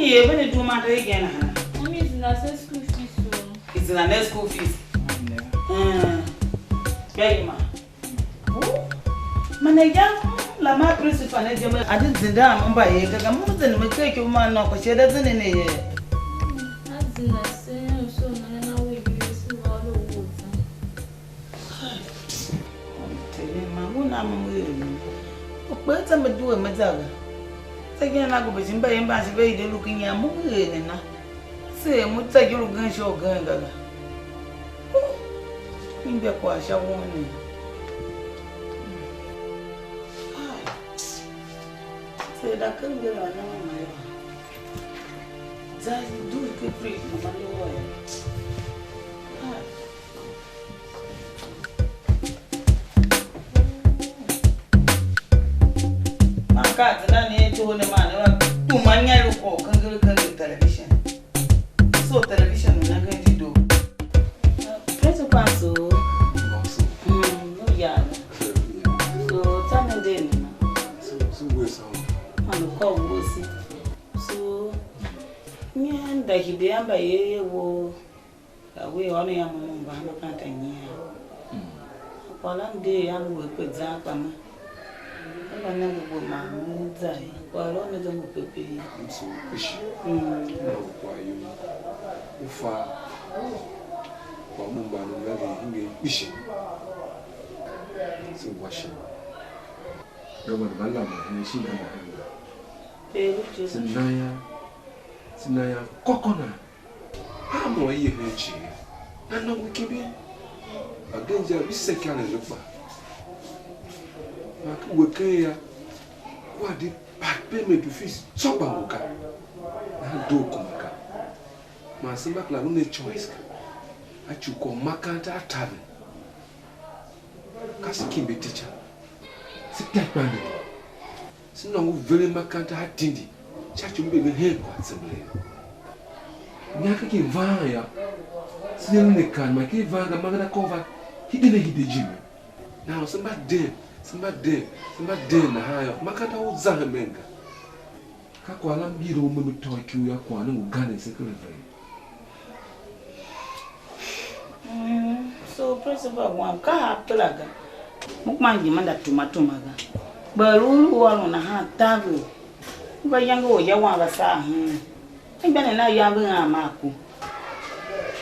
you when you do matter again? Mommy is in a school fees soon. It's in a school fees. Yeah, ma. Manager, la ma principal na jama. I didn't down on by here. I'm more than we take your man up. She doesn't in here. I didn't say so. And I will be so all the water. Tell you, ma, who am I? But I'm doing my dog. Again, I go with him by him. By the looking at movie. Say, I'm going to take your gun show gun. In the Kwase, I want you. Say that can go on. Just do it free, no matter what. My cat, I need to own a man. Too many look television. So, television, we're not going to do. Press a pencil. No, yeah. So, tell me then. So, call Kwase. So, me and the Hidean by a war. We only am among Bahama and year. While I'm there, I will put that on. I never go my die. While only the Muppet. I'm so fishy. Why you far? While Mumba and fishing. So, washing. No one, my love, and she Sinaya, coconut. How more you heard? I know we can be against your second as a worker. What did back payment to fish? So, Bamuka. I do come. My son back like only choice. I should call Macanta Tavern. Cassie be teacher. Sit that man. C'est non very makanta hatindi. Chachu mbebe heko assembly. Nyaka ki vaya. Sine ne kan ma ki vanga magana cover. Hidene hidejimi. Now somebody there na hayo. Makata uzanga menga. Kako alambiro umeme toa kiu ya kwa nangu gane secretary. So principal one ka hapelaga. Mukmanji manda tumatumaga. Barulu walo na ha tagu. Ba yango ya wa ba sa hin. Ibene na ya ba maku.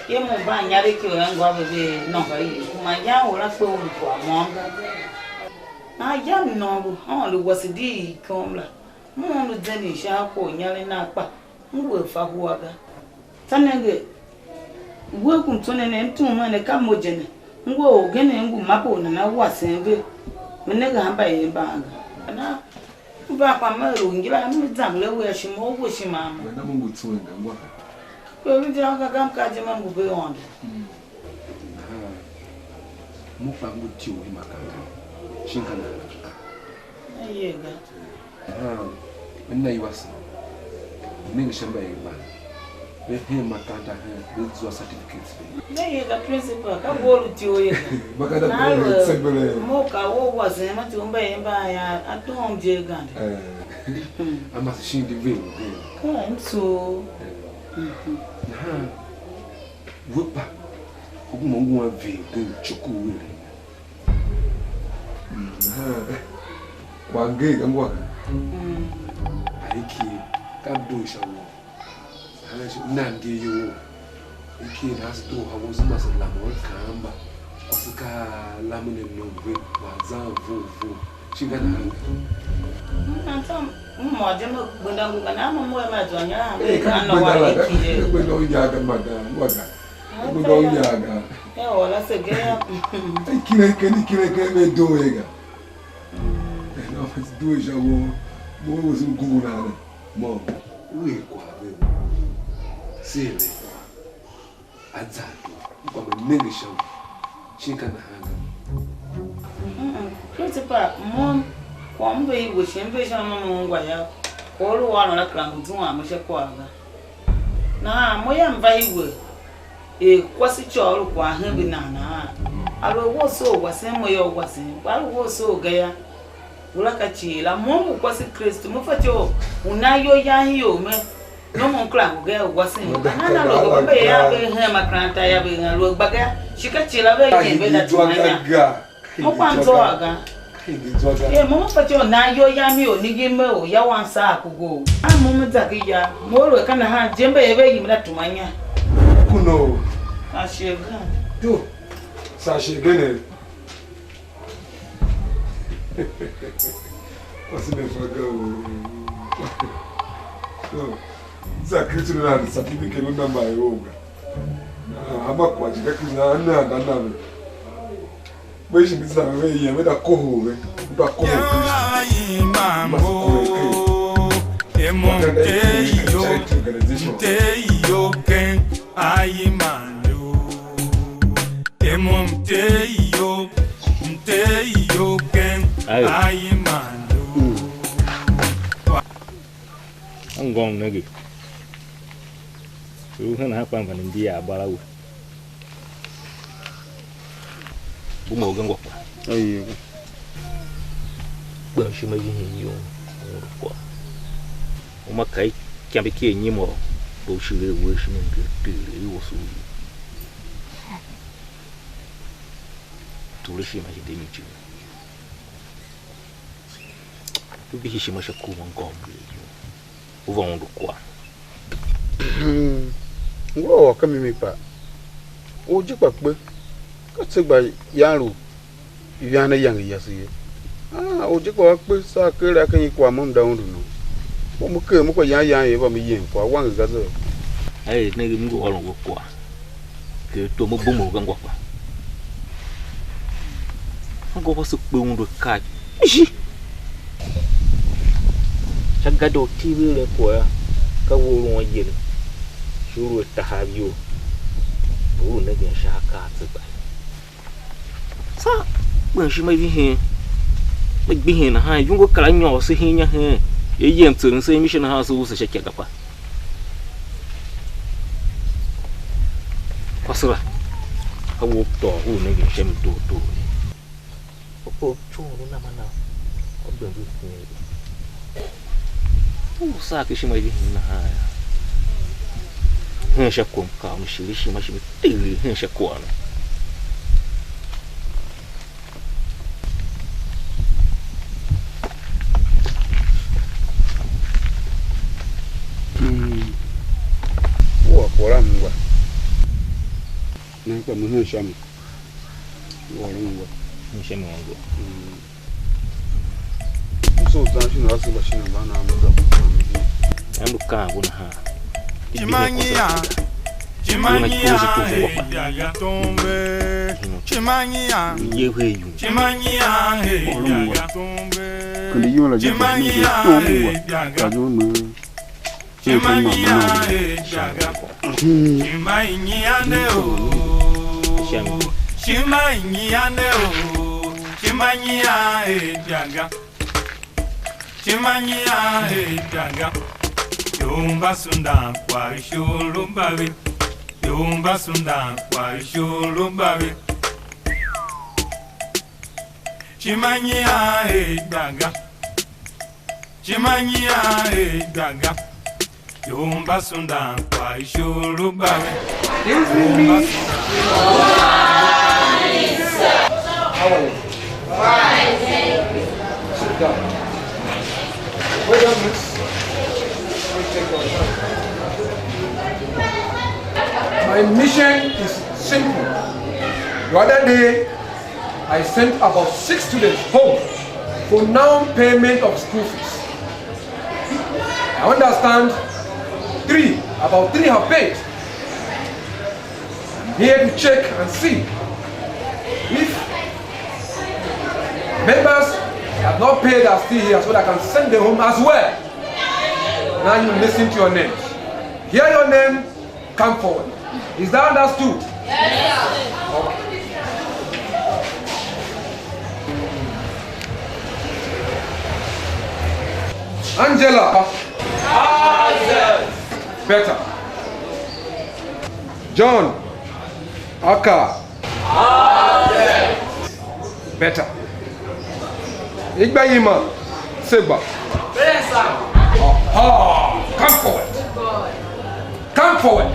Ye mo ba nyare ki o yango bebe no ka yi. Kuma ya ora pe o ko amonga. Na ya no bu. On lu wasidi komla. Mo lu deni sha ko nyare na pa. Ngwe fa huaga. Tanenge. Ngwe kun tonene ntuma ne ka mojene. Ngwe ogene ngu mapo na wasenbe. Menega hamba ye banga. Na ba kwa mero ngira mzangle we shimo wo shimama na mungu tsunga ngwa ko bijira ka kam ka jema ngu be on mupa ngu tiwo makanga shinkana ayega minna yiwasa ningi shamba ye ba be he makanta he be zo certificates be ayega principal ka bolu tiwo ye bakada ko sebele moka wo waze mati umba yemba ya atom je gande ama shindi vile kan so wupa kumungu wa vile Choughul kwa ngega ngwa aiki kabdo shawo nandi yo iki nasto hawuzuma salamo kamba kwasika lamune mnongwe wazavu chingana antam mmoja mbondangu kana mmoja mazonya kana wa iki bendo nyaga maga bendo nyaga wala segea kile do yega no faz do jawo mo uso gunguna mo uwe kwa wewe sile azatu kwa mnegisha chika na hanga principal mo kwa mbe iwe shembe shama ngwa ya kolu wana na klangu tunwa ameshe kwaga na moya mba iwe Kwase Choughul kwa hembi na alo woso wase moyo wase alo woso gaya ulaka chila Mungu Kwase Kristo mufacho unayo ya hiyo me No more clown girl wasn't. Nana logo, be ya be him a grant I have a look back. She can chill away and be that one. Mopanzoaga. Yeah, Mama Patio, now your yammy or Nigimo, Yawan Saku go. I'm Mama Zakia, more kind of hand, Jimbe, away that to mania. Kuno. I shall go. Do. Sashi Gene. What's in the go? Zakritu certificate number my own. I'm not quite exactly. Where she is away with a coho. I'm going nigga. You can have fun in the Balawu. Bumogan walk. Oh, you. Well, she may be you. Makai can be king anymore. But she will wish me to you also. To wish him as he didn't you. To be she must have come and gone. Over on the qua. Go, come me, pa. Oh, Jipper, got by Yaru. You are a young yassi. Ah, oh, Jipper, so I can equal mom down to know. Momuka Yaya ever me for one gather. I never go all over qua. To Mobumo Gangwapa. I go was a boom with cat. Chagado TV require Kawu 1 year. Sure to have you. Oh, Nagin Shaka. So, when she may be here, like being a high, you go crying or seeing your hair. A young to the same mission house was a shake up. Pasra, I walked door, who Nagin shame to. Oh, Choughul, I've been with me. Oh, Saki, she might be in the high. Hensha come, she must be daily Hensha corner. What for? I'm what? Nanka Musham. So, that's not so much in a man. I'm the car on her. Chimania, Yumba Sundan, why Shulumbavi? Yumba Sundan, why Shulumbavi? Chimania, Daga. Chimania, Daga. Yumba Sundan, why Shulumbavi? Sit down. Wait a minute. My mission is simple. The other day, I sent about 6 students home for non-payment of school fees. I understand about 3 have paid. I'm here to check and see if members that have not paid are still here so that I can send them home as well. Now you listen to your names. Hear your name, come forward. Is that understood? Yes. Okay. Angela. Better. John. Aka. Better. Igbayima. Seba. Come forward. forward.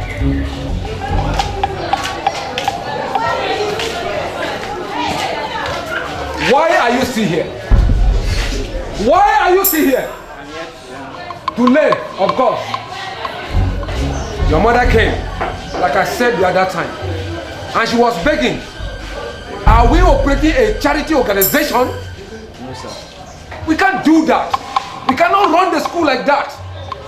Why are you still here? Why are you still here? To learn, of course. Your mother came, like I said the other time, and she was begging. Are we operating a charity organization? No, sir. We can't do that. We cannot run the school like that.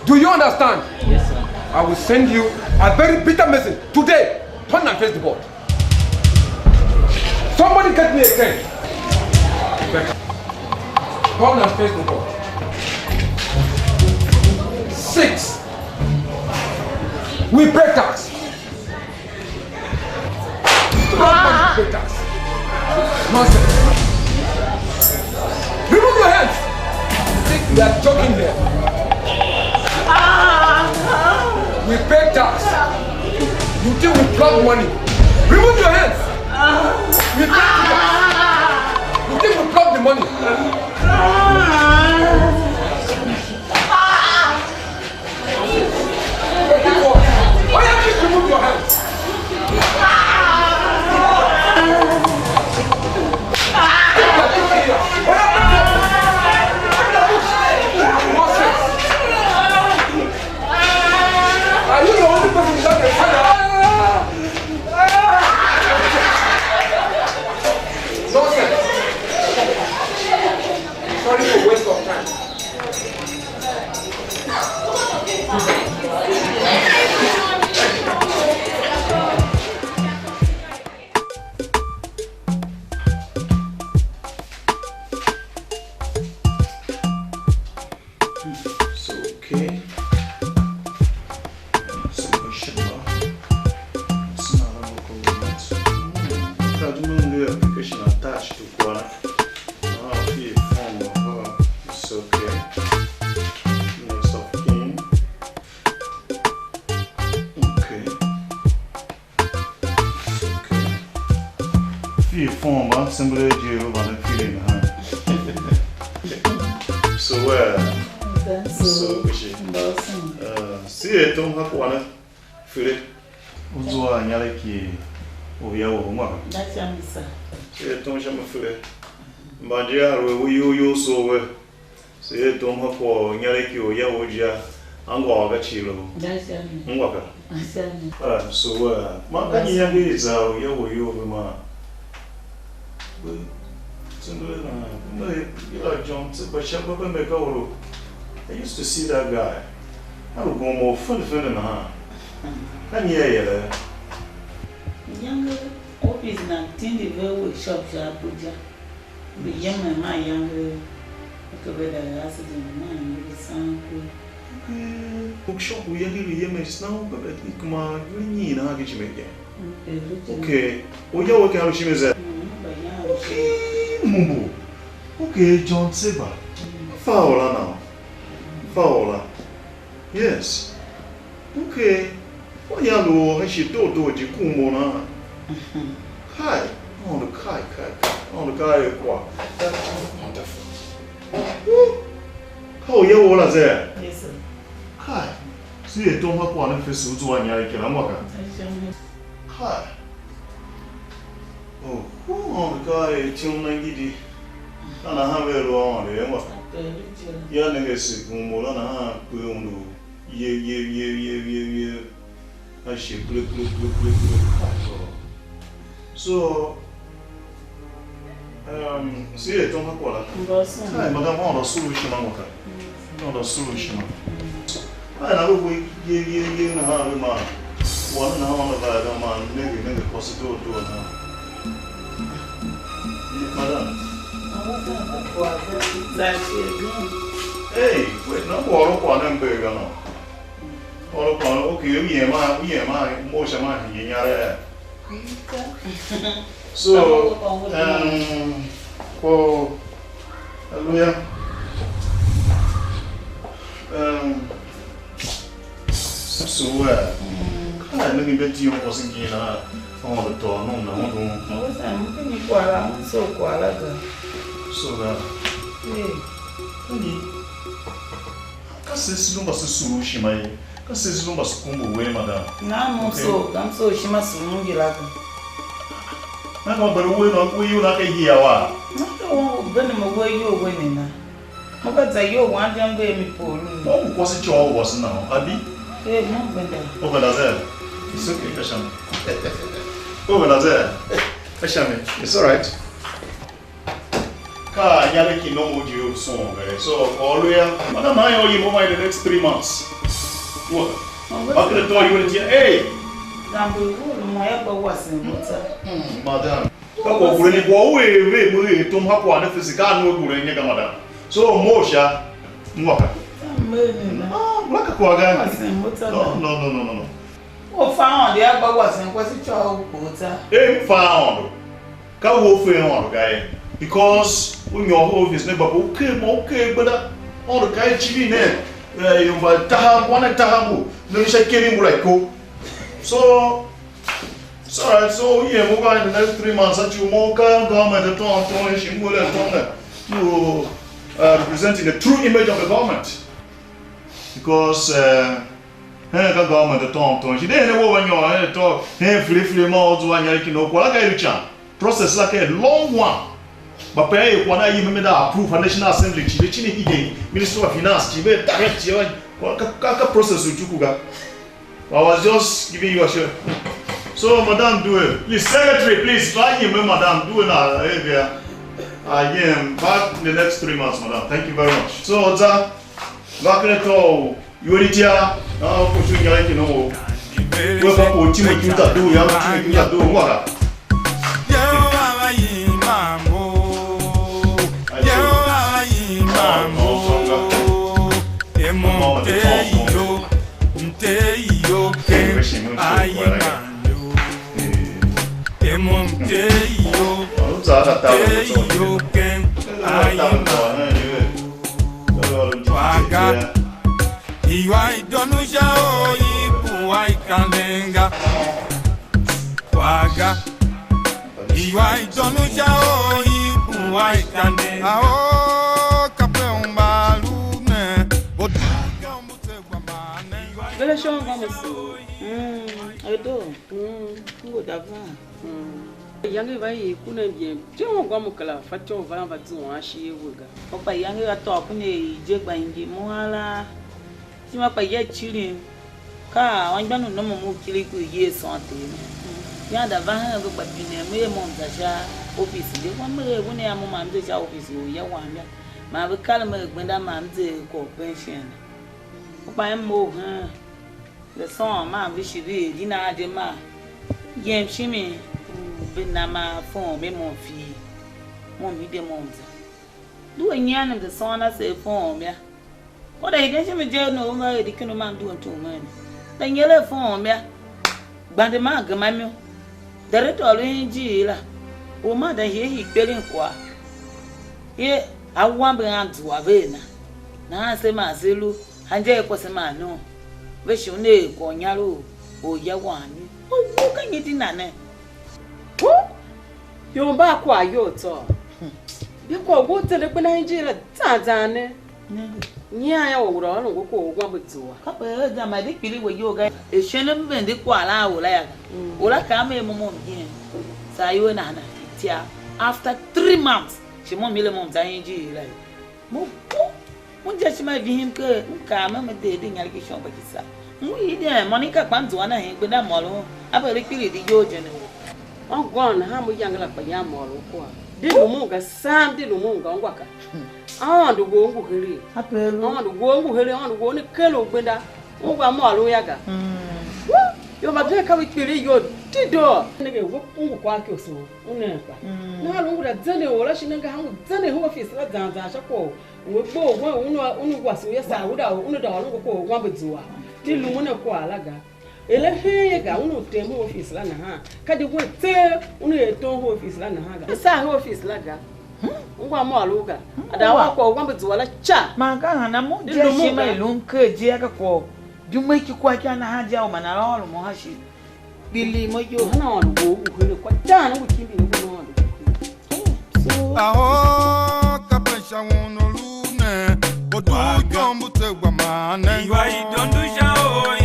Do you understand? Yes, sir. I will send you a very bitter message today. Turn and face the board. Somebody get me a pen. Turn and face the board. 6. We pay tax. Nobody pay tax. Nonsense. Remove your hands. We are joking here. We pay tax. You think we plug money? Remove your hands. We pay tax. You think we plug the money? Why have you removed your hands? Are you the only person without a father? Nonsense. Sorry for waste of time. I used to see that guy. I would go more fun than her. And yeah, Younger, office na tindi very shop Abuja. The young my younger, okay, the accident man with some bookshop we are here now, but I think my green in Haggis make. Okay, oh, you're working on Shimiz. Mumbo. Okay, John Saber. Fowler now. Fowler. Yes. Okay. What yellow has she do you kumona? Hi. On the kai. On the guy. Wonderful. How you all are there? Yes, sir. Hi. See, I don't have one for Suzu and Yakiramaka. Hi. Oh, on the guy, till 90. And I have a long young niggas, Molana, Gumu, ye. I should look. So, see, I don't have what I'm on a solution. Not a solution. I will give you a half a month. 1 hour of a man, maybe possible to a now. Madam. Hey, wait, no more on them big or no. All upon okay, we am my most of my in so, for hallelujah. So, I let me bet you wasn't in on the door, no, so that, hey, that's a solution. This is no maskumbu way, madam. I'm so she must move you like. I'm not the way not you like a year. No, Venom away you're winning now. Because I you want young baby pool. Oh, was it your was now, Abby? Hey, no, Bender. Over there. It's okay, Fashion. Over there. Fashion, it's alright. Car, Yanaki no more you song, so always, Madam, I owe you more in the next 3 months. What? How can I tell you when it's hey? My upper was in Madam. Kako kuleni kwa wewe mwe tumha kwa na physical no kuleni kama madam. So mosha mwaka. Mwaka kwa gani? No. O found the upper was in Kwase. Found. Ka wo fe on guy because when your home is never okay but all the guy chibi ne you va taham wana tahamu no shakeri mulako. So alright, so yeah, we're going in the next 3 months that you more government at all, you representing the true image of the government. Because government at all, she didn't know when you're talk, free modes when you know, process like a long one. But pay when I even approve a National Assembly, Minister of Finance, direct process with Chukuga. I was just giving you a shot. So, Madam, do it. Please, Secretary, please, try him, Madam, do it now. Again, back in the next 3 months, Madam. Thank you very much. So, back in the call, you will hear, now, pushing your you know, we're going to do that, do you do what? Young vai kuna bien. Tiens gwa mukala faton va va tu wa shi wuga. Opa yangi ga to kune je gba ngi moala. Ti ma pa ye chiri. Ka wan gbanu no mo kiri ku ye sante. Ya da va ha go pa bine me mo nzaja office de kwa me wo ne am ma nzaja office wo ye wa me. Ma be kala me gbenda ma nze ko pension. Opa mo ha. Le son ma bi shiri di na de ma. Yem shimi Binama phone, me mon fee. Mon video monza. Do a yan of the son I say phone, ya. What I didn't me jail no more, the kind of man doing 2 months. Then yellow phone, ya. Bandama, Gamamio. The red or in jail. Oh, mother, here he billing qua. Here, I want behind to Avena. Now I say, my Zulu, and Jay was a man, no. Wish you name, Gonyaro, or Yawan. Oh, who can you deny? Yo ba kwa yo to. Bi ko go tele pe Nigeria tazane. Nya ya wo ro no ko gwa betuwa. Ka pe da ma de pili we yo ga. E shene mbe de kwa la wo la ya. Wo la ka me mo bien. Sa yo na na tia. After 3 months, she mo mi le mo ta yin ji la. Mo je shi ma vi him ke nka ma me de nyal ki shon ba ki sa. Mo yi de Monica kwanzo na hin pe da mo lo. Aba le pili di yo je ne. On gone ha mo yangala pa ya mo lo kwa. Di lu mu ga sam di lu mu ga ngwaka. Ah do go ngu hiri. Apelu. Ah do go ngu hiri, ah do go ni kelo gbenda. Ngwa mo lo ya ga. Yo ma de ka wi pili yo di do. Ne ge wo ngu kwa ki oso. Une pa. Na lu ngu da zane wo la shi nga ha ngu zane ho office la dan dan sha ko. Wo bo wo unu gwa so ya sa wo da unu da wo ko gwa bezuwa. Di lu mu ne ko alaga. Ele he ga unu temu office la na ha ka di gwe te unu eton office la na ha ga sa office la ga ngwa mo aluga ada wa ko gwa bezu wala cha Ma ga na mo de shi mai lun ke je ka ko jumai ki kwa kana ha ja o manara ro mo ha shi bili mo yo na on go ku kwa cha na ku kimbi no no so aho ka pensha wono lune bodu jombu te gwa mane Iwa idondu shao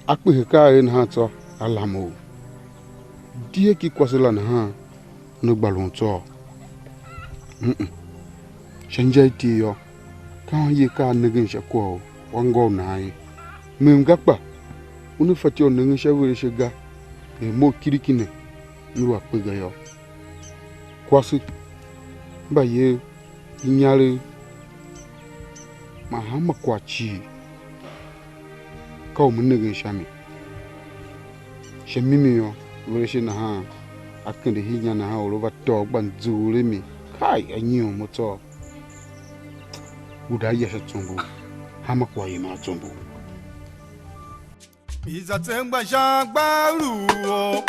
akpe ka en ha to alamo die ki Kwase la na ha no gbalon to shanje ti yo kan ye ka nigin shako wango nai mem gakpa unu fatio nigin shawere shiga e mo kirikine nuru akpe ga yo Kwase ba ye inyare mahama kwachi ka o nigin shami shemi yo were shi na ha akende hinya na ha olo to gbanzure mi kai anyi o moto buda ya shatumbu hama kwa yima tumbu Iza tengba jagbaru o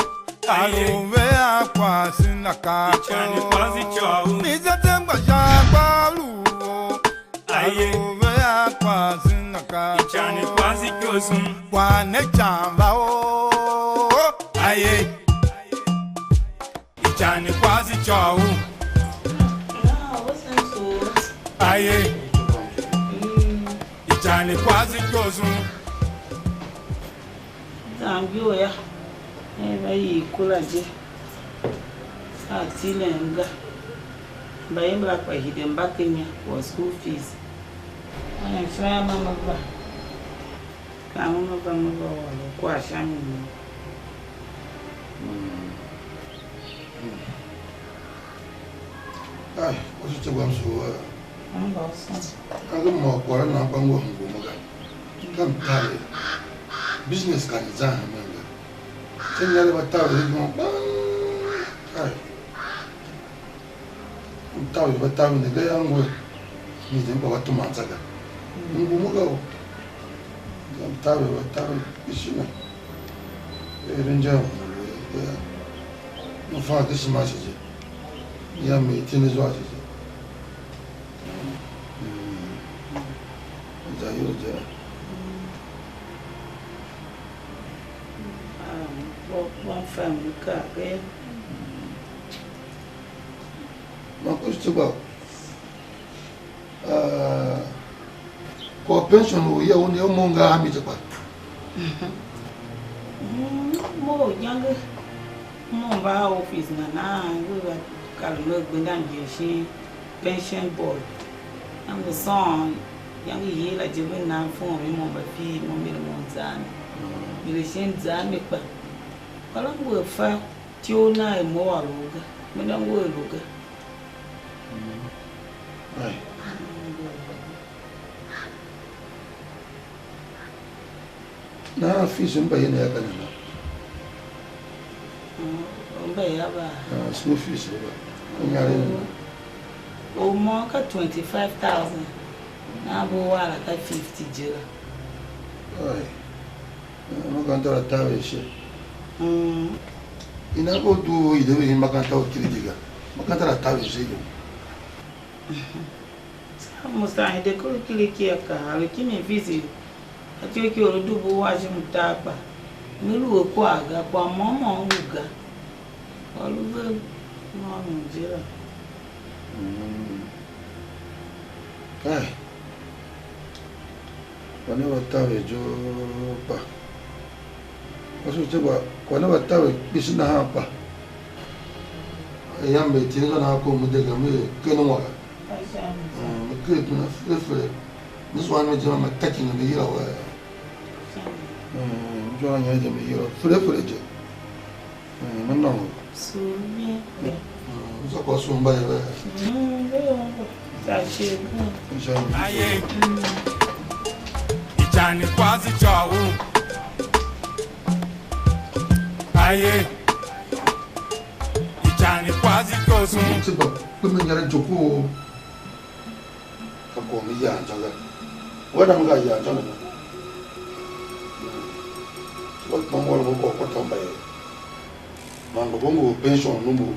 Alove Kwase na kapo Iza tengba jagbaru o Alove Kwase na kapo Wane chamba o Aye Ichani Kwase Choughul Aye Ichani Kwase Choughul Tambio ya bayi kula je atile nga bayi bla kwa hidden bakenya for school fees ana faya mama ba kama mama wala kwa shami ai wasu ce gwam su an ba san kaga mo kwara na bango ngo maga kan tare business kan za manga tin ya ba tare ngo ai tawo ba tawo ne ga yango ni den ba watu manzaga ngo maga tawo ba tawo ishina renja no fa desse mais ya me tiene zuwa ce da yo da one family car be ma ko ce ba ko pension o ya woni o monga ha mi ce ba mo yange mo ba office na we were kalmo gbendan je shi pension board am the song yang yi la je ben na fon mi mo ba fi mo mi mo zan mi le shen zan mi pa kala wo fa ti o na e mo wa loga mi na wo loga ai na fi sun bayyana ya kana ya ba school fees ba nyare o mo ka 25,000 na bo wala ka 50 jira ai makanta ta tawe shi ina ko du ide wi makanta o kiridiga makanta ta tawe shi go musta ide ko kiliki aka aliki visi ati ki o du bo wa ji mutapa milu ko aga kwa momo uga Alube no Nigeria. Ai. Quando eu estava jo pa. Wasu ce ba quando eu estava bisna ha pa. Yambe tinga na ko mu daga me kanu wa. Mu ke tuna frefe. This one me jama taking me yira wa. Jo anya je me yira frefe je. Manno Sumi. Usa kwa sumba ya. Aye. Ichani Kwase Choughul. Aye. Ichani Kwase Choughul. Tiba, kuma nyara joko. Ka ko mi ya jaga. Wada mga ya jaga. Tiba ko mo ko ko tamba ya. Mango bongo pension numbo.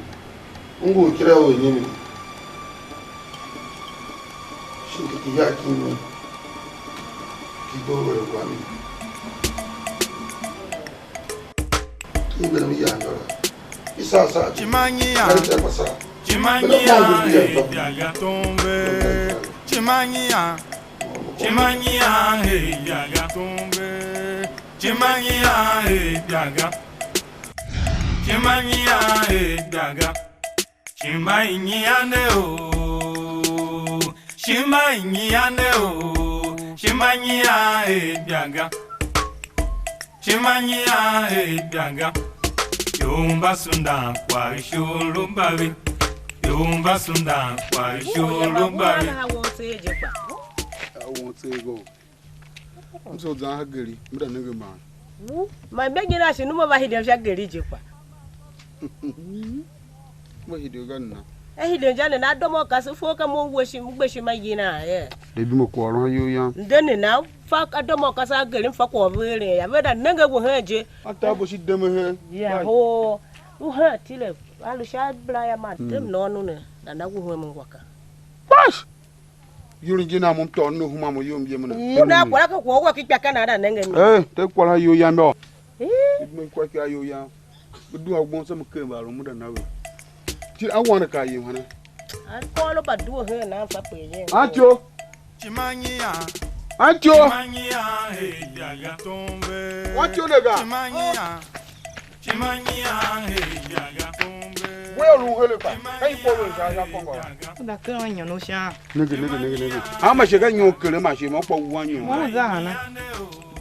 Ungo kira o nyimi. Shinki ya kini. Kidogo ya kwani. Ibe na mi ya jaga. Isa Chimanyia. Yaga tombe. Chimanyia. Yaga tombe. Chimania e daga. Chimania e daga. Chimania ne o. Chimania ne o. Chimania e daga. Chimania e daga. Yumba sunda kwa shulu babi. Yumba sunda kwa shulu babi. I won't say go. I'm so down hungry. But I'm not man. My begging us, no more hidden Jagger. What he do gun? He didn't and I don't want us to folk a more wishing my gina. They do more quarrel you young. Then now, fuck a domocas are getting fuck over. I read a nigger will hurt you. I thought she demo here. Yeah, oh, who hurt till I shall bly a man, them no, and I will women walker. What? You didn't know who mamma you You know what I could walk back Canada and then. Eh, take what are you young? It may quite are you young. But do I want some came out of another? I want to call you, honey. I'll call up a do her now for paying. Aren't you? Chimania. Aren't you? Chimania e daga tombe. What you nigga? Chimania. Chimania e daga tombe. Where you help? Hey, for Da canha no chão. nigga. How much you got your kill machine up for 1 year? Muzana.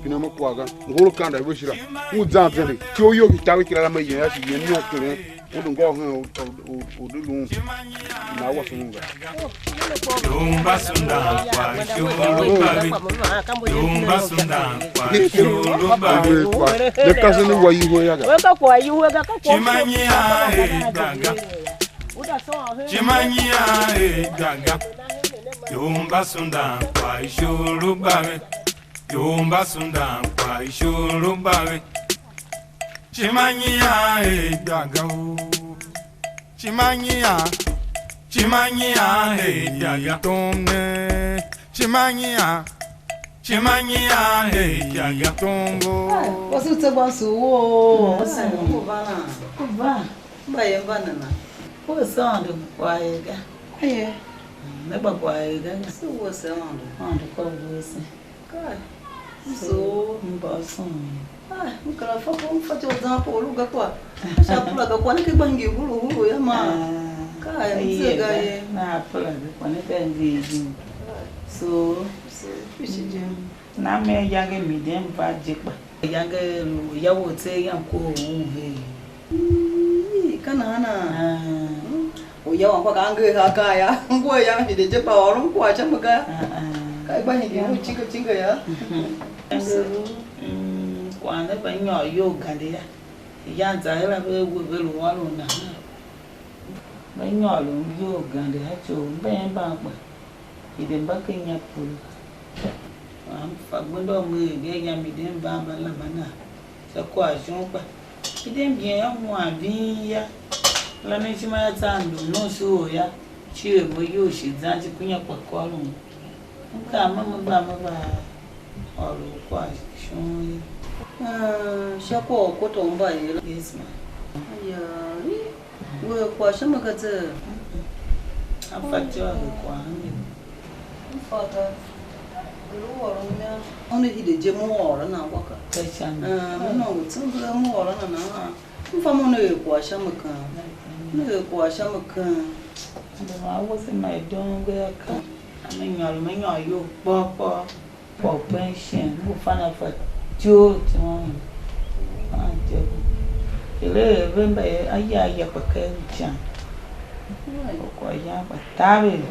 Pinamo Quaga, Golo Kanda, Wishra, who does it? Show you the Tawiki, yes, you know, wouldn't go home or do room. Now what's wrong? Yumba sunda kwa shulu babi. Yumba sunda kwa shulu babi. The cousin where you were. Wake up while you were a Chimania e daga. Chimania e daga. Yumba sunda kwa shulu babi. Yumba sunda kwa shulu babi. Chimania e daga. Chimania. Chimania e daga tombe. Chimania. Chimania e daga tombo. Você está bom suo. Vai. Vai banana. O sondo quaiga. É. Não é quaiga. Sua sound. Onde qual você? Cara. Sou um bolso. Ah, o cara falou fazer usar por lugar pô. Já pula da quando que bangue bulu ya ma. Cara, você ganha. Na pula da quando bangue. So, na me yange mi dem ba jekba. Yange lu ya wote yan ko he. Kana na. O ya wa ka nge ha ka ya. Ngo ya mi de je pa orun ko acha maka. Kai ba ni mu chinga ya. Quando ba nyo yo gande ya. Ya za la be lu wa lu na. Ba nyo lu yo gande ha cho be ba pa. Idem ba kenya pulu. Am fa gbodo mu ge ya mi dem ba ba la bana. Se ko ajon pa. Idem bien ya mu abi ya. La ne chima ya tando no so ya. Chiwe mo yo shi zanji kunya kwa ko lu. Nka mama ba oro kwa shon. Shako ko to mba yi. Yes ma. Aya. We kwa shama ka ze. Afajo kwa mi. Fata. Guru oro nya. Oni hide je mo oro na waka. Kachan. No, tsungula mo oro na na. Mfa mo no kwa shama ka. No kwa shama ka. I was in my donga ka. Amenyo yo popo. For pension, who find for two to ele remember aya paka chan. Ko ya batabe.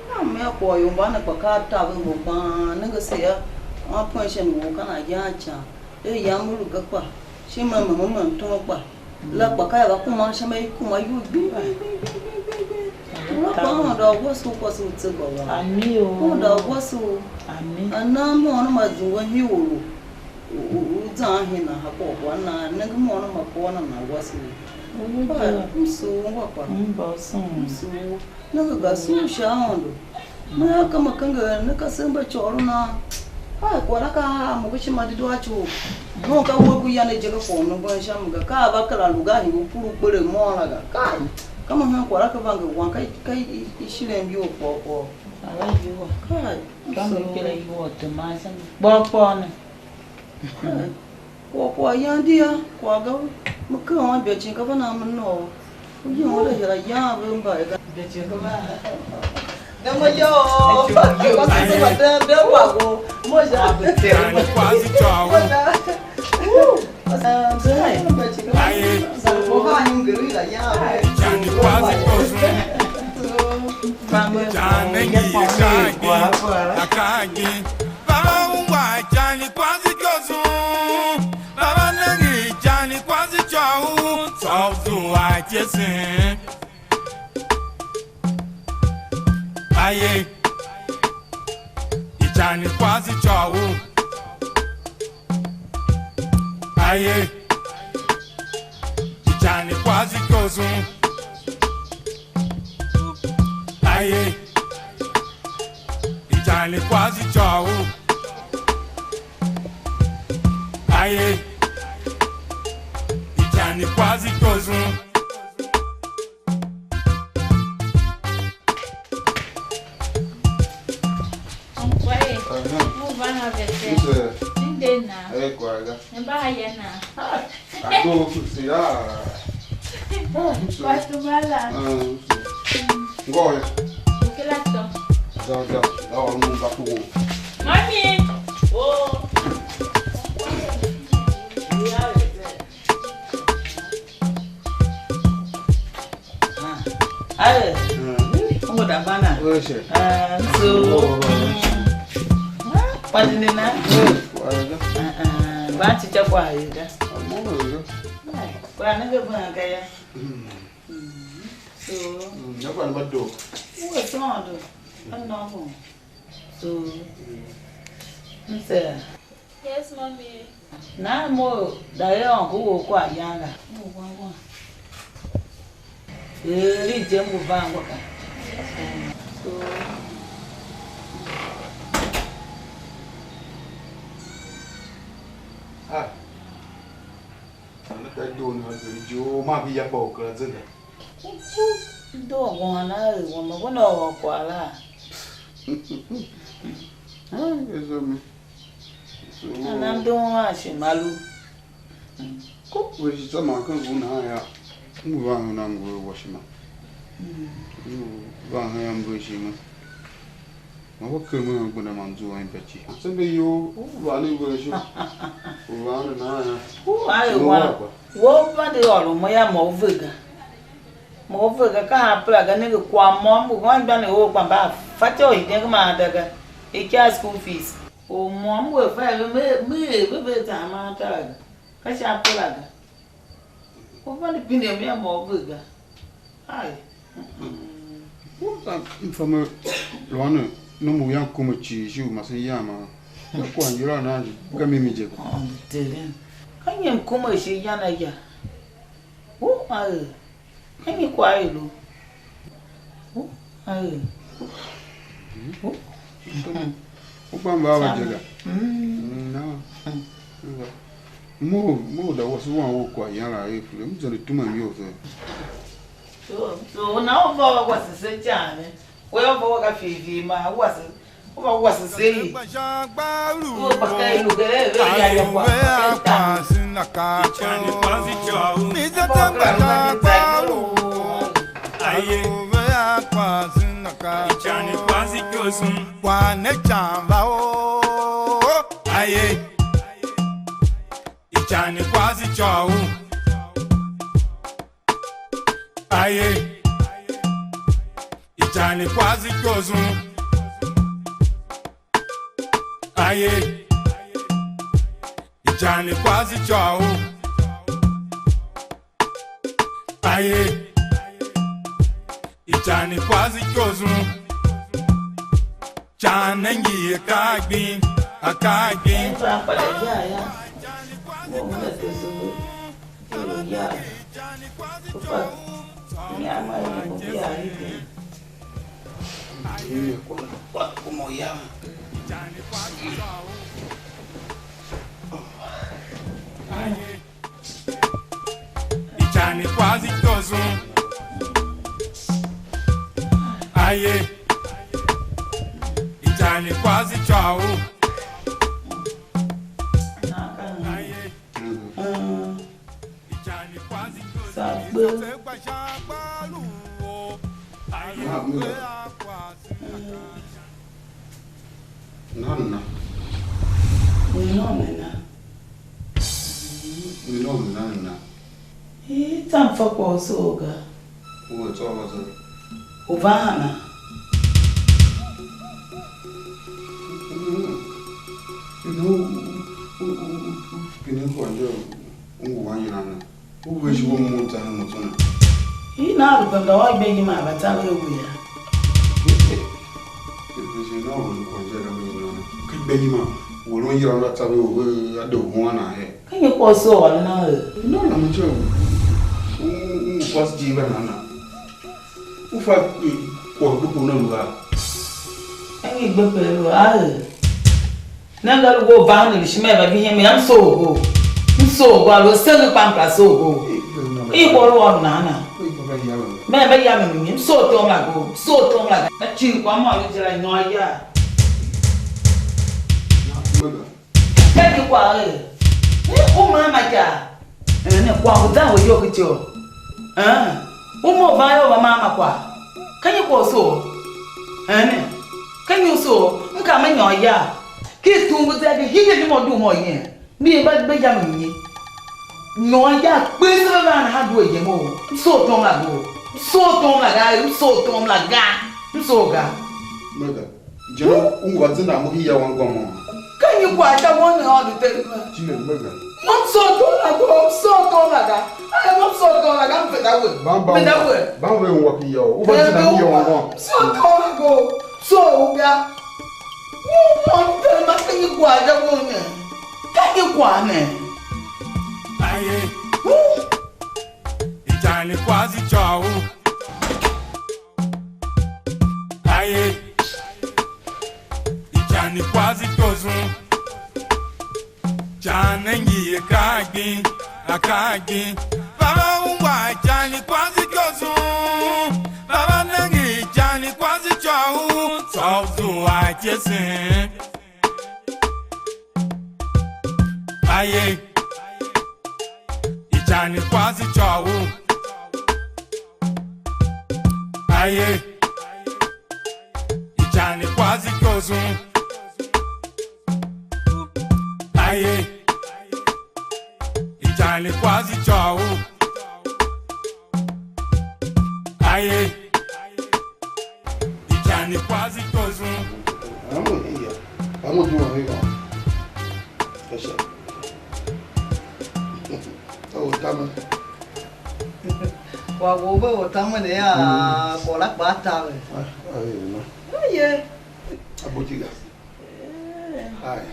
Na me ko yo ba na paka ta we mo ba na ga se ya a pension mo kana ya cha. E ya mu lu ga kwa. Shi ma to pa. La paka ga kuma sha mai kuma yu bi. Ba da wasu ko su tsigo wa. Ani o. Ko da wasu Ani. Ana mo na mazuwa hiwuru. Uza hina hapo wana na mo na makona na wasu. Msu ngwa Mboso. msu na ga su shaondo. Na kama kanga na kasamba choro na. Ha ko na ka mu kuchi madido acho. No ka wo ku yana je ko no ba shamuga ka ba kala luga hi puru pere mo na ga. Kai kama ha ko ka banga wan kai ishire mbi opo. Ala yo. Kai Kama kile yo te masa. Bopo ne. Kwa yandia kwa ga maka wa becin ka bana mun no yin wala jira ya ban ba ga becin ka ba dan mo yo ba se ba da ba go mo ja Kwase Choughul. Aye. Mo ha yin gari la ya Johnny Kwase Choughul. Johnny Akagi. Baba wa Johnny Kwase Choughul. Baba nangi Johnny Kwase Choughul. So I just Aye. Johnny Kwase Choughul. Aye. Johnny Kwase Choughul. Aye. Johnny Kwase Choughul. Aye. Johnny Kwase Choughul. Yes, mommy. Na mo da yo ko wo kwa yanga. Ri je mo ba ngo ka. So Ah. Ana da do no jo ma bi ya po ka zin. do wa na wo mo ko no kwa la. Eso me. Ana do wa shi malu. Ko we ji sama kan na ya. Mu ba na ngo wo shi ma. Ba ha ya mbo shi ma. Ma ko ke mo ngo na man zo en pechi. Sembe yo ba ni ngo shi. Wa na ya. Ai wa. Wo ba de oro mo ya mo vega. Mo vega ka ha pra ga ne kwa mo mbu wa gba ne wo pa ba fa cho yi de ma daga. E kya school fees. O mo mbu fa me be ta ma ta ga. Ka sha pra ga. O ba ni pinde me mo vega. Ai. Infame loana no mu yan kuma ci shi ma sai ya ma ko an jira na ga mi je ko tele kan yan kuma shi yana ya o ai kan yi kwai lo o ai o ba ba jega na mo da wasu wa wo kwa yana e fule mu zare tuma mi o so na o ba wa se jane we o ba wa ka fifi ma wa se o ba wa se sei o ba ka ilu gere ya ya kwa Johnny Kwase Choughul. Mi je tamba aye Kwase naka Johnny Kwase Choughul. Wa ne chamba o aye Johnny Kwase Choughul. Aye Johnny Kwase Choughul. Aye Johnny Kwase Choughul. Aye Johnny Kwase Choughul. Johnny Akagi Akagi. como ya Johnny Kwase Choughul. Aye Johnny Kwase Choughul. Nana. Nana. Time for Kwase. Oh, it's all over. Ovana. You know, who wish one more time? He now from the white baby, my battalion. Can you call so on another? No, I'm sure. Who was Jivanana? Who fought Kukunaga? Any buffalo, never go vanish, never be him. I'm so so while we're still pampa so. He will on Nana. Never yamming him so to like that cheap one more little I know. Yeah. Thank you, Kwase. Oh, my God. And then Kwase down with your picture. More vile over Mamma. Can you call so? Can you so? Come in your yard. Kiss two with that, he didn't want to do more here. Me about Benjamin. No, yeah, please around hardware, you know. So long ago. So long like I, so long like that. So, God. Mother, Joe, who was in a here one go on. Can you quite a one all the time? I'm so tall like that. I'm so tall like I'm that way. Bambo walking yo. So tall ago. So, yeah. Can you quite a woman? Can you quite? Aye. Ican Kwase Choughul. Aye. Ican Kwase Choughul. Janengi akagi. Baba uwa Ican Kwase Choughul. Baba nengi Ican Kwase Choughul. Choughul ajesen. Aye. Ican Kwase Choughul. Aye. Ican Kwase Choughul. Aye. Ican Kwase Choughul. Aye. Ican Kwase Choughul. I'm going to do it. Yes, sir. Oh, damn it. Wago tamu ya kolak bata. Yeah. Abotiga. Hi.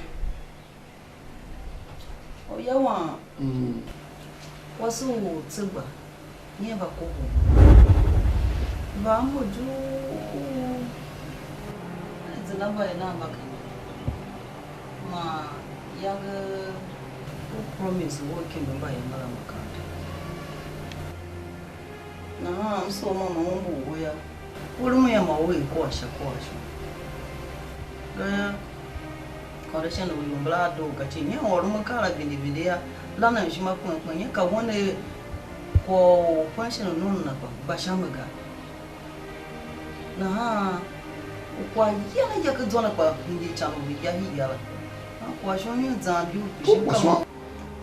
Oh, you want? What's all silver? Never go. Bambo do. It's a number in our ma younger promise working by a mother account. No, I'm so mamma where. What am I away? Quash. Correction of blood dog at you or Macala Video, Lana Shimapan, Kawane for pension of Nuna, Bashamaga. Nah, why, yeah, you could do a in the channel with Yahia. Why, show me Zambu?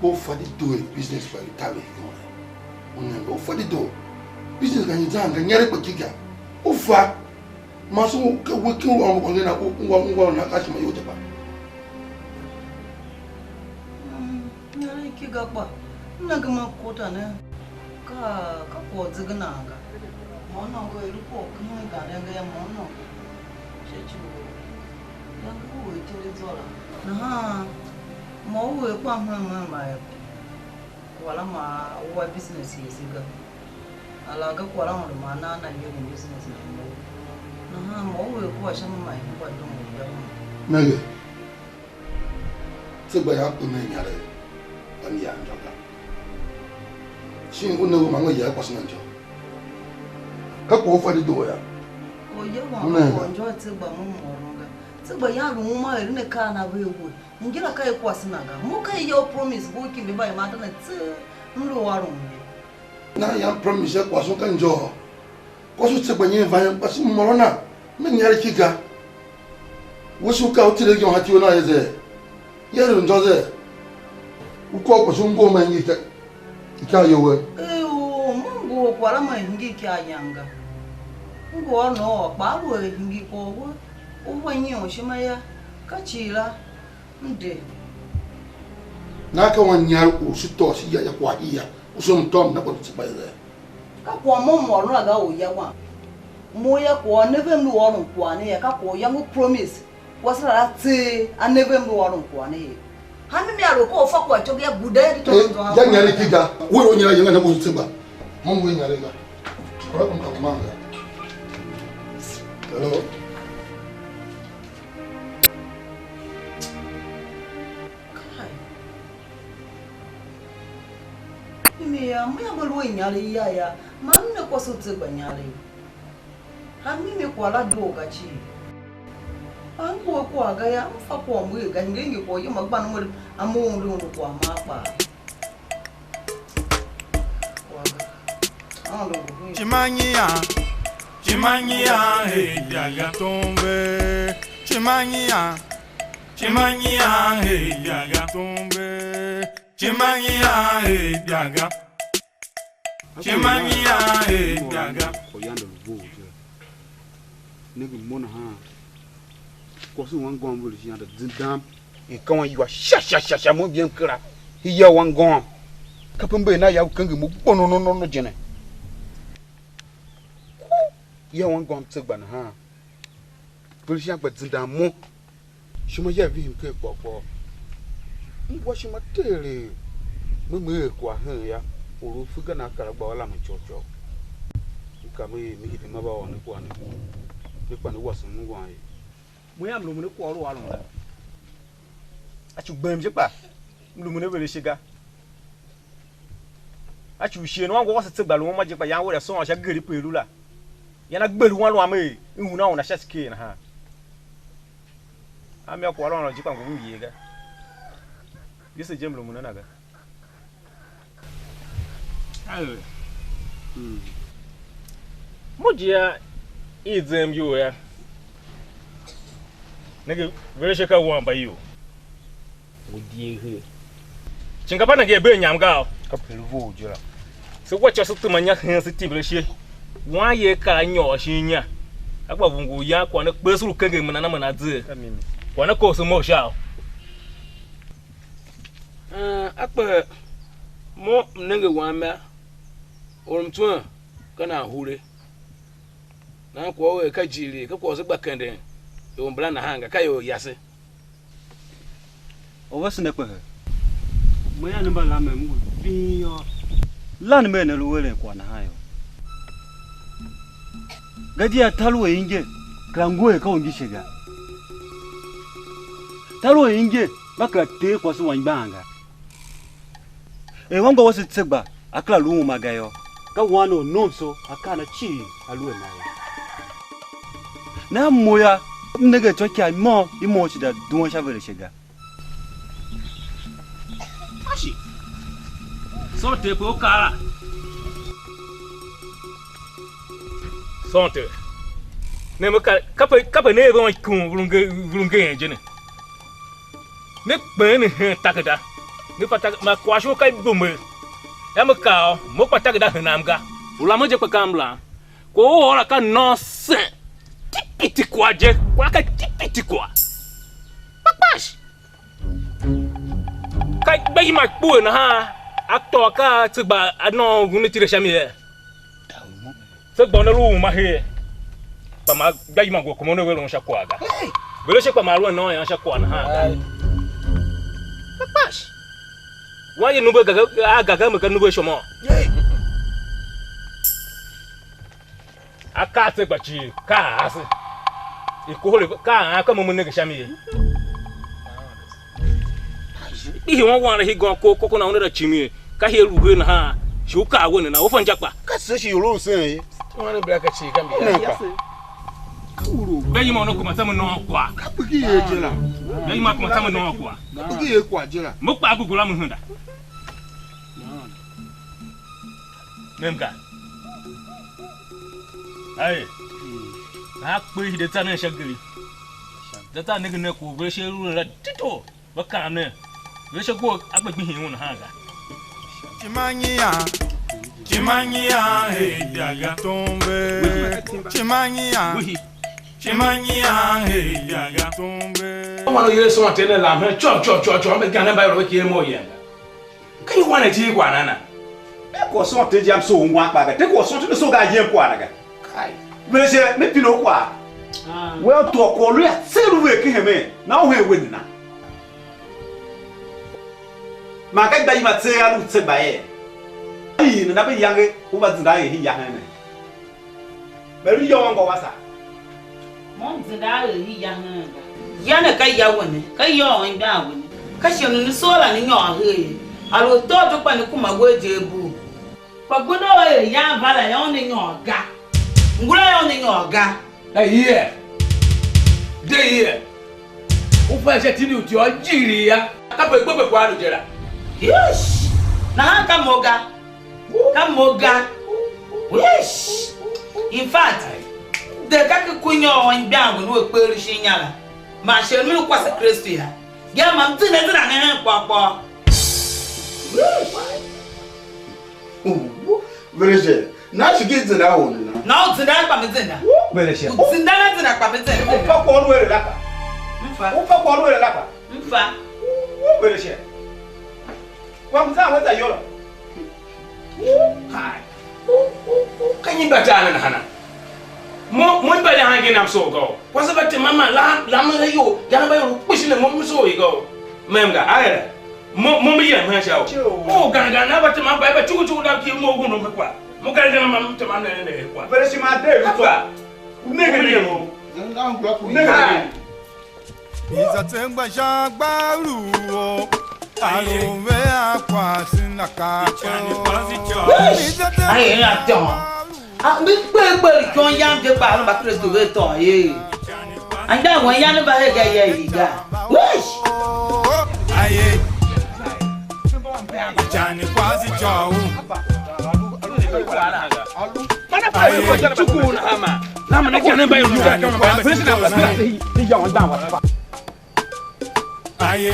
Go for the do it business by the time. Go for the door. Business can you done, can you ever kick her? Oh, fuck. Master working on one catch my Utah. Kigapa, Nagama Kotana, Kapo Zaganaga. Mono go look for Kanga Mono. Young boy till it's all. Nah, more will come my Walama, what business is. Alaga Kuala Mana and your business. Nah, more will question my what don't Maggie. Say by up to me, and young. She wouldn't know Mamma Yak was not. Couple for the door. Oh, you want to enjoy Tilba Momo. Tilba young woman in the car and will wood. And get a Kwase Naga. Moka your promise working by Madame Mluarum. Na ya promise Kwase kan jo. Kwase tse gbanye van Kwase morona. Me nyare kika. Wosu ka otire gyo hati ona yeze. Yero ndoze. Uko Kwase ngo ma ngita. Ika yowe. Mungu kwala ma hingi kya yanga. Ngo no ba wo hingi ko wo. Uwanyi oshimaya kachila nde. Naka wanyar usuto si ya kwa iya. Usum tom na ko tsiba ile. Ka kwa mo no aga o ya wa. Mo ya ko never mi worun kwa ne ya ka ko ya mo promise. Wasara ti a never mi worun kwa ne. Ha mi aro ko fa kwa to ya buda di to ndo ha. Ya nyare kiga. Wo ro nyara yanga na ko tsiba. Mo wo nyare ga. Ko ko ka manga. Hello. Ya balu nyali ya mamne ko sutse banyali hamime kwa la doga chi anko ko aga ya mfa ko mu ga ngengi ko yima gba no amu ndu ndu kwa mapa Chimanyia he jaga tombe Chimanyia he jaga tombe Chimanyia he jaga Chimanyia he jaga Oyanda lubu nigga mona ha Kwase wan gon bulu yanda dindam e kan yi wa sha mo bien kra hiya wan gon kapambe na ya kan mu bono no jene ya wan gon tsegba na ha bulu ya gba dindam mo shuma ya vi ke popo ngwa shuma tere me kwa han ya oro fuga na kara gba wala me chocho ka me mi hidi maba wa ne kwa ne wasu ngwa yi mo ya mlo mo ne kwa ro wa lo la a chu gbem je pa mlo mo ne bele shiga a chu shie no wa go se tegba lo mo ma je pa ya wo re so wa sha gari pelu la ya na gbelu wa lo ame ihu na wona sha ske na ha ami akwa lo je pa ngo mi ye ga yese je mlo mo na ga ayo Mojia izem you ya. Nigga very shaka one by you. Wodi he. Chingapa na ge be nyam ga. Ka pelvo jira. So what you to manya sensitive she. Wa ye ka nyo shinya. Akwa bungu ya kwa na kpesuru kenge mana na mana dze. Kwa na ko so mo sha. Akpa mo nenge wa ma. Orumtu kana hure. Na kwa we ka jiri ka kwa so gbakande yo mbla na hanga ka yo yase o wase ne kwa mo ya namba la me mu bi yo la ne me ne lo wele kwa na hayo gadi ya talu inge krango e ka ongi shega talu inge maka te kwa so wan banga e wango wase tsegba akla lu magayo ka wano nomso akana chi alue na ya na moya nega chokia mo imo chida duwa shavele shega ashi sote po kala sote ne mo kapa ne ron kun vulunge jene ne ben takada ne pata ma kwasho kai gombe ya mo ka mo patakada hanamga ulama je kwa kamla ko ora ka nonsense Tipiti kwa je, kwa ka tipiti kwa. Papash. Kai bayi mak po na ha. Actor ka tsigba ano gunu tire shamie. Tsigba na lu ma he. Pa ma bayi mak ko mo no welo sha kwa ga. Welo she kwa ma ru no ya sha kwa na ha. Papash. Wa ye nubo ga me ka nubo shomo. Aka tsigba chi ka ase. Iko ka aka mo nege shami ihi won wan he gon ko na won da chimi ka he ruhe na ha shi ka won na wo fon jakpa ka se shi ro se yi won bla ka chi ka mi uru be yi mo no ko ma tam no kwa ka bugi ye jira be yi ma ko ma tam no kwa bugi ye kwa jira mo pa gugula mo hunda Memka. Hey. Na kwe de tane shagiri. Data nigga ne ko be she ru la tito. Baka ne. Be she go agbegbi hin won ha ga. Chimanyia hey daga tombe. Chimanyia hey daga tombe. Omo no yere so atene la me cho me gana ba ro ke mo yen. Kan you wanna ji kwa nana? E ko so te jam so nwa pa ga. Te ko so te so ga yen kwa na ga. Kai. Me se me pino kwa. Well to ko lu ya se ru we ke heme. Na ho e we na. Ma ka ba yi ma tse ya lu tse ba ye. Ai na be yange u ba zida ye hi ya hene. Be ru yo ngo wasa. Mon zida ye hi ya hene. Ya na ka ya woni. Ka yo en ba woni. Ka she no so la ni yo he. Alo to to pa ni kuma gweje bu. Pa gbodo ye ya bala ya on ni yo ga. Ngura ya on ni yo ga. Hey here. Dey here. O fa se tini o ti o jiri ya. Ka pe gbo pe kwa lu jera. Yes. Na ka moga. Ka moga. Yes. In fact, de ka ke kunyo on bia wo no pe ri shinyala. Ma she mi Kwase Kristo ya. Ya ma mti ne dira ne kwa. Vereje, na shige zina woni na. Na zina pa me zina. Vereje. Zina pa me zina. O fa ko lu ere la pa. Mfa. O fa ko lu ere la pa. Mfa. Vereje. Wa mza wa za yoro. Hai. Kan yi bata na hana. Mo ba ya hangi na so go. Kwase bata mama la ma yo. Ya na ba yo push na mo so yi go. Memga ayere. Mo mi ya ma sha o. O ganga na bata ma ba chugu da ki mo gunu me kwa. Mo ganga na ma mta ne kwa. Vereje ma de lu to. Nege ni mo. Na ngwa ku. Nege. Izatengba jagbaru o. Alove Kwase na kacho. Ai ya ton. Ah mi pe kon yam je pa lo ba Kristo be to ye. Anja won ya ne ba he ga ye yi ga. Wish. Aye. Jani Kwase Choughul. Mana pa ko jana Choughul na ama. Na ma na jana ba yo ka ma ba. Finish na ba. Ni ja on down wa. Aye.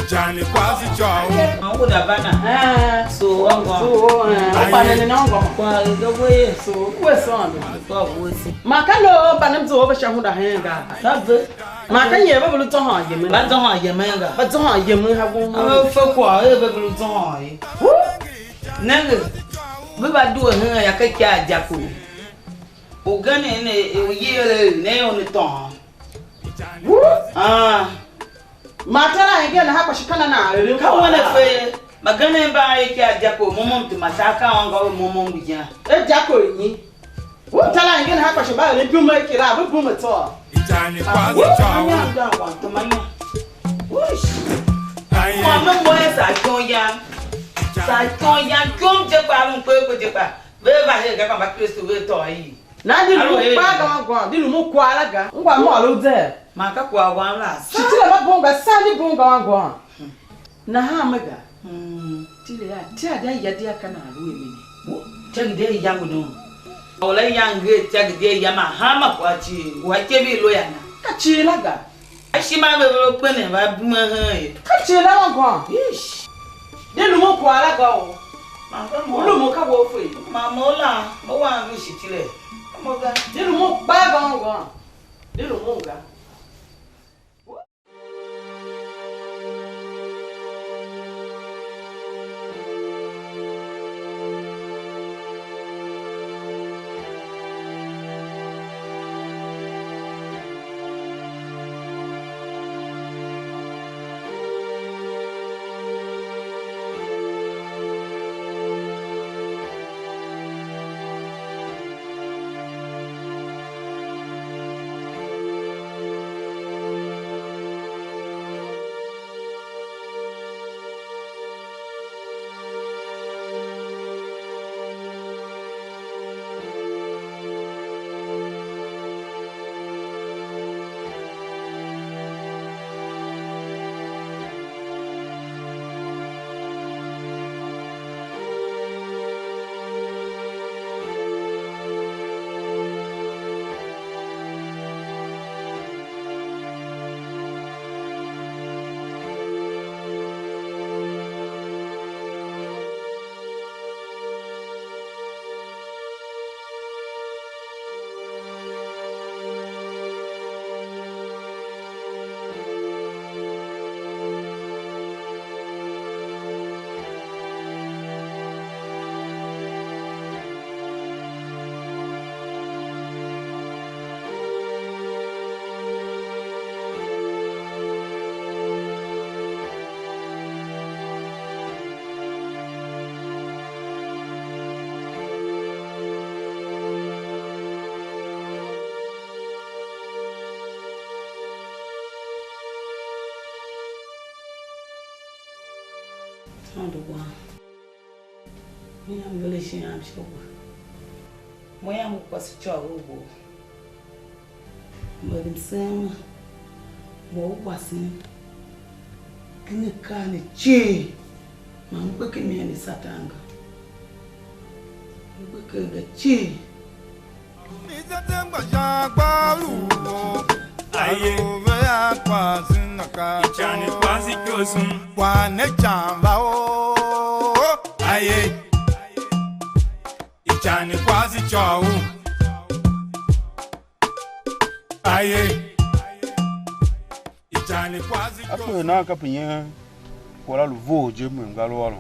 Jani Kwase Choughul. Angu da bana. So wango. So pa ne na wango. Kwa do boye. So Kwase on. ko bosi. Makalo banem zo ba shahu da henga. Sabe. Makan ye ba bulu to ha ye men. Ba to ha ye menga. Ba to ha ye men ha go. Ah fa kwa e be bulu to ha ye. Nanga. Be ba do he ya ka kya jako. O gane ne o yele ne on to. Ah. Matala henge na hapa shikana na ere Ka wona fe magana ba ye kya jako momom to mataka wanga momom buja. e jako yin. Wo tala henge na hapa shaba ere bi mo kira bu mo to. Jani Kwase Choughul. Da wa to manya. Wish. Aye. Mama moye sa tonya. Sa tonya kom je pa mo pe ko je pa. Be ba he ga ba Kristo we to yi. Na di lu pa ga ngwa, di lu mo kwa ala ga. Ngwa mo alo de. Maka kwa wa la. Titile ba bonga sani bonga ngwa. Na ha mega. Tile ya, ti ada ya dia kana alu emini. Chagide yangu no. Ola yange chagide yama hama kwa chi. Wa chebi lo yana. Ka chi la ga. Ashima be lo pene ba buma he. Ka chi la ngwa. Ish. Di lu mo kwa ala ga o. Maka Lu mo ka wo fe. mama ola, mo wa mi shitile. Moga. Di lu mo ba ga ngwa. Di lu mo ga. Anduwa. Mimi ngole shi amshoba. Moya mukwasi Choughul bo. Msema mwasi kini kani chi mambeke miani satanga mbeke ga chi Nizatengwa jagwa luo aye ya Kwase naka ichani Kwase kyosun kwane chamba o aye ichani Kwase Choughul aye ichani Kwase Apo na kapinye kola luvo je mu ngalo walo.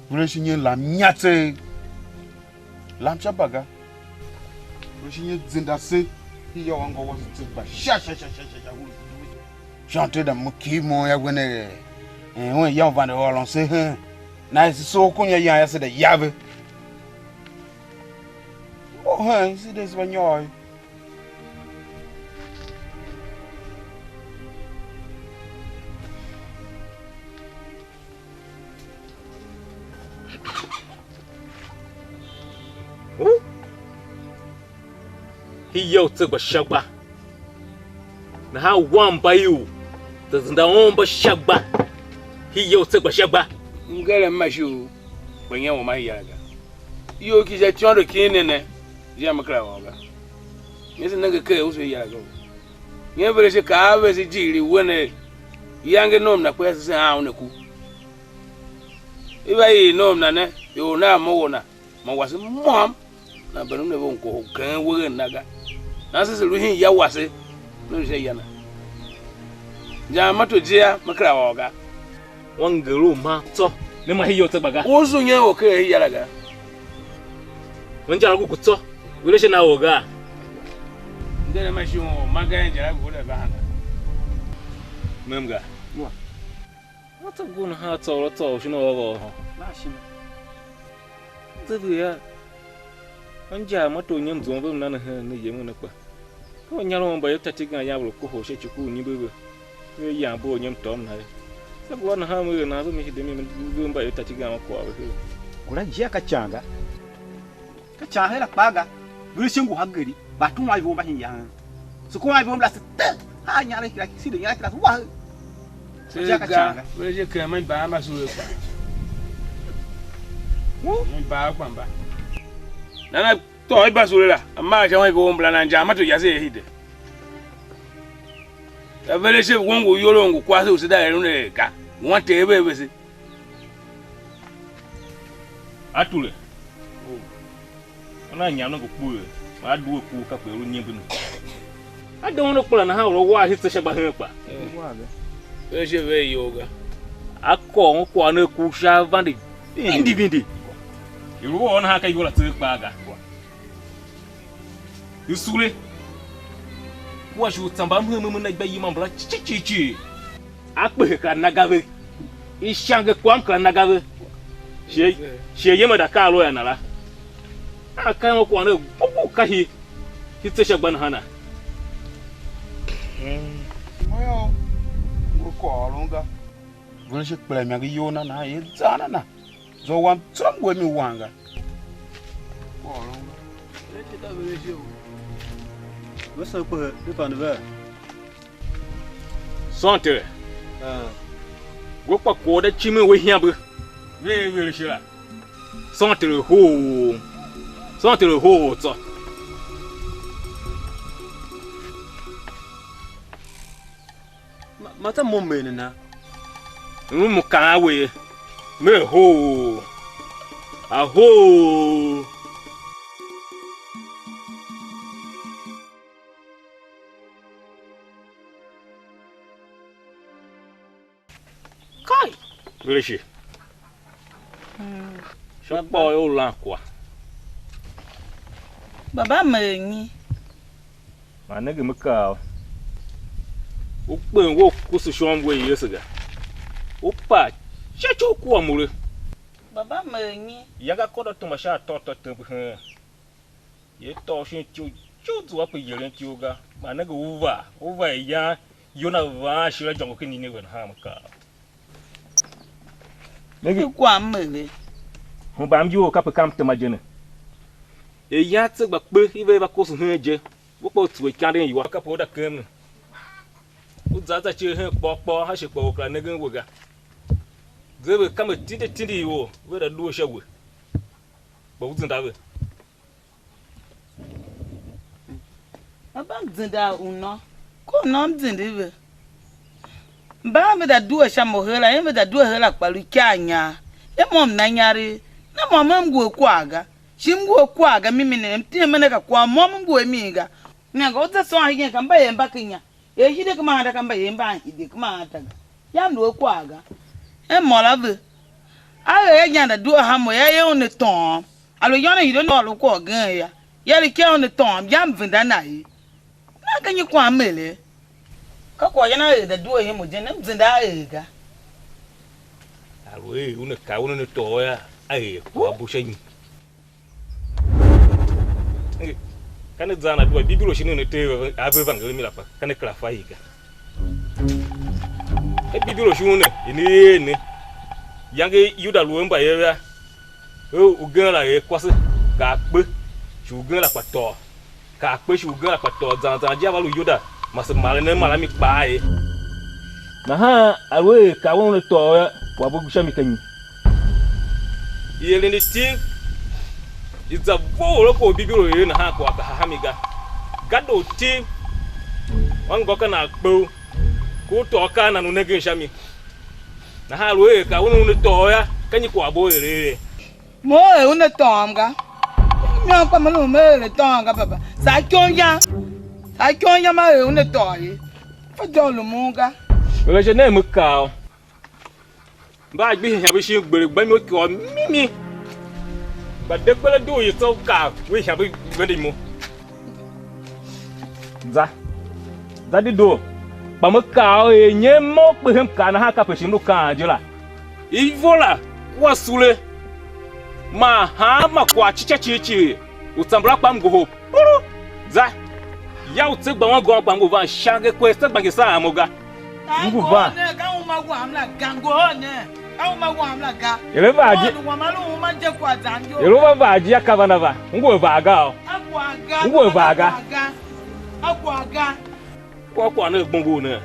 Vule shinye la nyate. Lam chabaga. Vule shinye zindase hiyo wango wasiba. Sha. Chante da mukimo ya gwene. Wen ya van de walo se. Na isi so kunya ya se de yave. Oh, hey, see this one yoy. Hiyo tsigba shagba na ha wamba yu tzinda omba shagba hiyo tsigba shagba ngale mashu banya wa mahiyaga iyo kija tyondo kinene ya makra waga nese nanga ke uso yaga nyebere se ka be se jiri wone yange nom na kwese se ha oneku iba yi nom na ne yo na mo wona ma wase mom na banu ne bon ko kan wo naga na se ruhin ya wase no se yana ja mato jia makra waga wangaro ma to ne ma hiyo tsigba uso nya o ke yaraga wanja ku to wele she na woga ndele mashu maga njara go da bahana memga wata gun ha to shino wogo na shi tabi ya wanja mato nyam zo ba nan ha ne yemu na kwa ko nyaro ba yata tiga ya bulu ko ho she chuku ni bebe we ya bo nyam tom na sabu wana ha mu na zo mi hidemi mi ba yata tiga ma kwa we kula jia kachanga la paga buri shingu hagari ba tun wai bomba hin ya su ko wai bomba su ha nyare kila si de nyare kila wa jia kachanga we je ka mai ba ma su kwa mai ba kwa ba nana to iba su la amma ja wai bomba na nja mato ya se hide ya vele se wongo yolo ngo Kwase usida ero ne ka won te ebe se atule na nyano go kpu ma du ku ka pe ru nyebunu adon no kpla na ha ro wa hit se ba he pa we je ve yoga akọ nko na ku sha vandi indivindi iru won ha ka yola tse pa ga yusule wa shu tamba mu na gba yi mambra chichichi akpe ka nagave ishange kwam ka nagave she yema da ka lo ya nala aka mo kwa na bubu kahi hit se ba na hana Moyo ko longa. Vule shi kpela mi ga yona na ye zana na. Zo wan trambo mi wanga. Ko longa. le ta vele je we so ko de pa ne va sonte go kwa ko da chimi we hia bu we shira sonte ho to mata mo mene na mu ka we me ho aho kai Rishi Shaba yo la kwa Baba menyi ma nege muka ukpe wo kusu shomwe yesiga upa chacho kwa mure Baba menyi yaga kodo tuma sha toto tumbu ye to shin chu zu apa yelen chuga ma nege uva ya yona va shira jongo kini ne wen ha muka Negi kwa mele. Mbam ju ka pe kam te majene. E ya tse gba pe ibe ba ko su heje. Wo po tu e kan den yiwa ka po da kem. U za za chi he po ha she po kra negen wo ga. Zebe kam tidi wo we da duo shawe. Ba u zin da we. Aba zinda uno. Ko nom zindive. Ba me da duo sha mo hela, e me da duo hela kpalu kyanya. E mom na nyare. Na mama mgu kwaga. Shimgu kwaga mimi ne mtie meneka kwa mom mgu emiga. Nga oza so ahigen kamba yemba kinya. E hide kuma hada kamba yemba hide kuma hada. Ya ndo kwaga. E molave. Ayo ya nyanda duo hamo ya ye on ton. Alo yona hido no lo ko gan ya. Ya le ke on ton, jam vinda na yi. Na kanyi kwa mele. Ka kwa yana da duo hemo jene mzinda ega. Alwe una ka una to ya. Ai kwa bushin. Kana zana duwa bibiro shi ne te abe vangali mi lapa kana kra faiga. E bibiro shi ne ne. Yange yuda luemba ya. O ugan la e kwase ka pe. Shi ugan la pato. Ka pe shi ugan la pato zan ja balu yuda. Mas malene malami pa e. Na ha alwe ka won to ya wa bu shami kanyi. Yele ni ti iza volo ko bibiro ye na ha ko aka hamiga gado ti wango kana gbo ko to ka na no nege shami na ha lo e ka wonu ne to ya kanyi ko abo ere mo e une tonga mi pa malu me le tonga baba sa kyonya ma e une to yi fa jolo munga le je ne mu ka ba gbi ya bi shi gbere gba mi o ko mimi but the people do you so car we have very mo za di do ba mo ka e nye mo pe hem ka na ha ka pe shi no ka jira I vola wa sule ma ha ma kwa chichi utambra kwa mgo puru za ya utse gba won go gba mgo va shange kwesta gba sa amoga mgo va ka o ma wa amla gango ne Auma wamla ga. Ele vaji. Wamalu manje kwa zanjo. Ele vaji akavana va. Ngo vaga. Akwa ga. Ngo vaga. Akwa ga. Kwa na gbongo na.